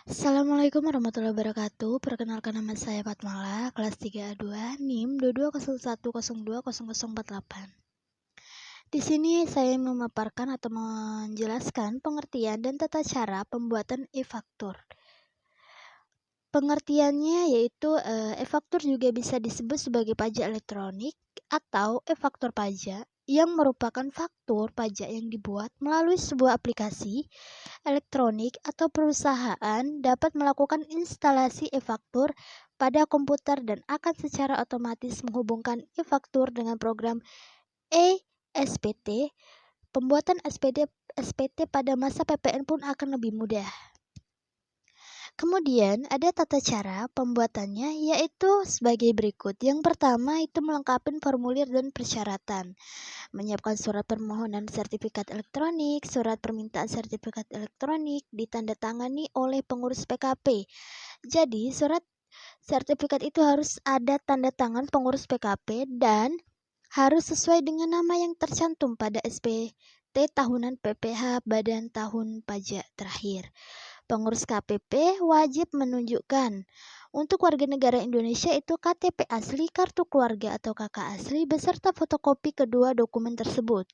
Assalamualaikum warahmatullahi wabarakatuh. Perkenalkan nama saya Fatmala, kelas 3A2, NIM 2201020048. Di sini saya memaparkan atau menjelaskan pengertian dan tata cara pembuatan e-faktur. Pengertiannya yaitu e-faktur juga bisa disebut sebagai pajak elektronik atau e-faktur pajak yang merupakan faktur pajak yang dibuat melalui sebuah aplikasi elektronik atau perusahaan dapat melakukan instalasi e-faktur pada komputer dan akan secara otomatis menghubungkan e-faktur dengan program e-SPT. Pembuatan SPT pada masa PPN pun akan lebih mudah. Kemudian ada tata cara pembuatannya yaitu sebagai berikut. Yang pertama itu melengkapi formulir dan persyaratan. Menyiapkan surat permohonan sertifikat elektronik, surat permintaan sertifikat elektronik ditandatangani oleh pengurus PKP. Jadi, surat sertifikat itu harus ada tanda tangan pengurus PKP dan harus sesuai dengan nama yang tercantum pada SPT tahunan PPh Badan Tahun Pajak terakhir. Pengurus KPP wajib menunjukkan untuk warga negara Indonesia itu KTP asli, kartu keluarga atau KK asli beserta fotokopi kedua dokumen tersebut.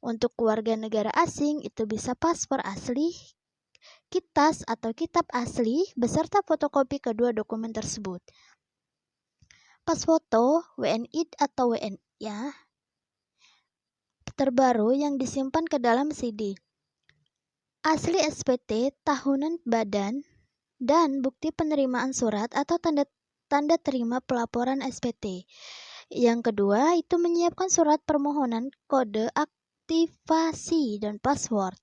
Untuk warga negara asing itu bisa paspor asli, KITAS atau kitab asli beserta fotokopi kedua dokumen tersebut. Pas foto WNI atau WNI ya terbaru yang disimpan ke dalam CD. Asli SPT tahunan badan dan bukti penerimaan surat atau tanda terima pelaporan SPT. Yang kedua itu menyiapkan surat permohonan kode aktivasi dan password.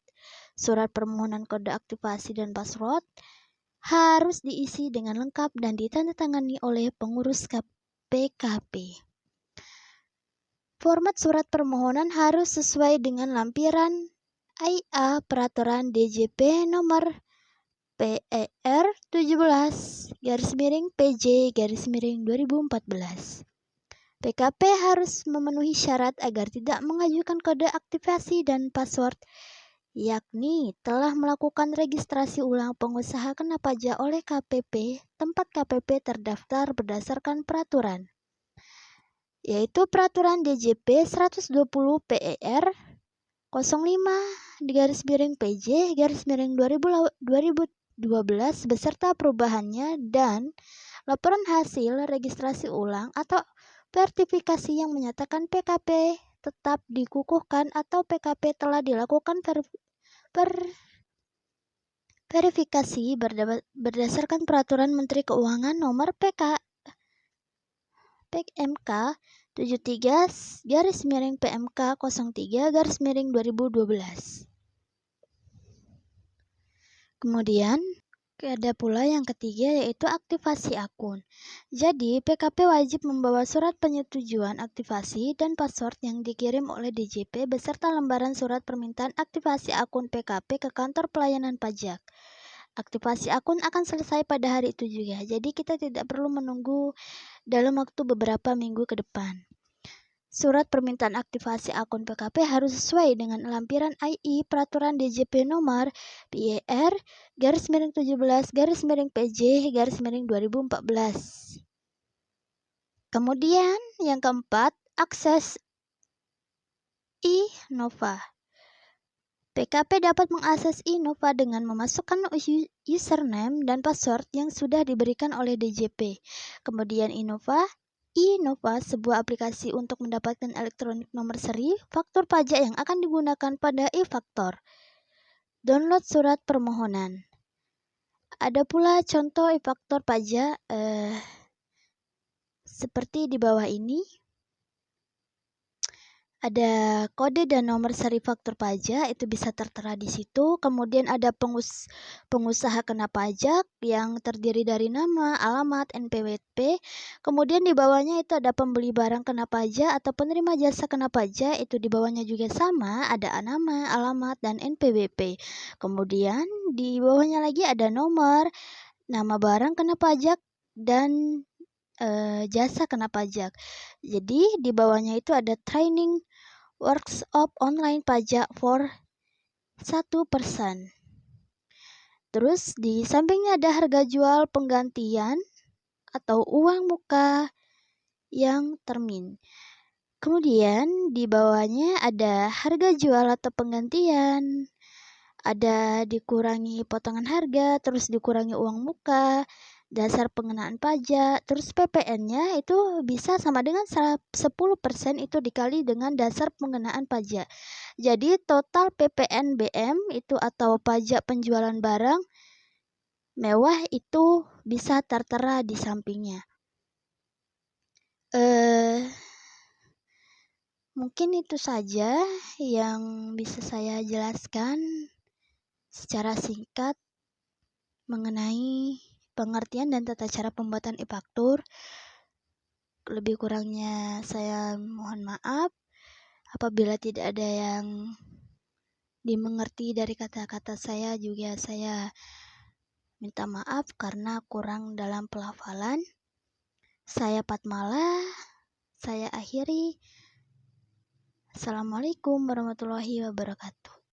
Surat permohonan kode aktivasi dan password harus diisi dengan lengkap dan ditandatangani oleh pengurus PKP. Format surat permohonan harus sesuai dengan lampiran IA Peraturan DJP nomor PER 17/PJ/2014. PKP harus memenuhi syarat agar tidak mengajukan kode aktivasi dan password, yakni telah melakukan registrasi ulang pengusaha kena pajak oleh KPP, tempat KPP terdaftar berdasarkan peraturan, yaitu Peraturan DJP 120 PER 05/PJ/2012 beserta perubahannya dan laporan hasil registrasi ulang atau sertifikasi yang menyatakan PKP tetap dikukuhkan atau PKP telah dilakukan verifikasi berdasarkan Peraturan Menteri Keuangan Nomor PMK 73/PMK 03/2012. Kemudian ada pula yang ketiga yaitu aktivasi akun. Jadi PKP wajib membawa surat penyetujuan aktivasi dan password yang dikirim oleh DJP beserta lembaran surat permintaan aktivasi akun PKP ke kantor pelayanan pajak. Aktivasi akun akan selesai pada hari itu juga, jadi kita tidak perlu menunggu dalam waktu beberapa minggu ke depan. Surat permintaan aktivasi akun PKP harus sesuai dengan lampiran II Peraturan DJP nomor PER-17/PJ/2014. Kemudian yang keempat, akses Innova. PKP dapat mengakses Innova dengan memasukkan username dan password yang sudah diberikan oleh DJP. Kemudian Innova, sebuah aplikasi untuk mendapatkan elektronik nomor seri faktur pajak yang akan digunakan pada e-faktur. Download surat permohonan. Ada pula contoh e-faktur pajak seperti di bawah ini. Ada kode dan nomor seri faktur pajak, itu bisa tertera di situ. Kemudian ada pengusaha kena pajak yang terdiri dari nama, alamat, NPWP. Kemudian di bawahnya itu ada pembeli barang kena pajak atau penerima jasa kena pajak, itu di bawahnya juga sama, ada nama, alamat, dan NPWP. Kemudian di bawahnya lagi ada nomor, nama barang kena pajak, dan jasa kena pajak. Jadi di bawahnya itu ada training workshop online pajak for 1%. Terus di sampingnya ada harga jual penggantian atau uang muka yang termin. Kemudian di bawahnya ada harga jual atau penggantian, ada dikurangi potongan harga, terus dikurangi uang muka, dasar pengenaan pajak, terus PPN-nya itu bisa sama dengan 10% itu dikali dengan dasar pengenaan pajak. Jadi total PPN BM itu atau pajak penjualan barang mewah itu bisa tertera di sampingnya. Mungkin itu saja yang bisa saya jelaskan secara singkat mengenai pengertian dan tata cara pembuatan e-faktur. Lebih kurangnya saya mohon maaf apabila tidak ada yang dimengerti dari kata-kata saya, juga saya minta maaf karena kurang dalam pelafalan. Saya Patmala, saya akhiri. Assalamualaikum warahmatullahi wabarakatuh.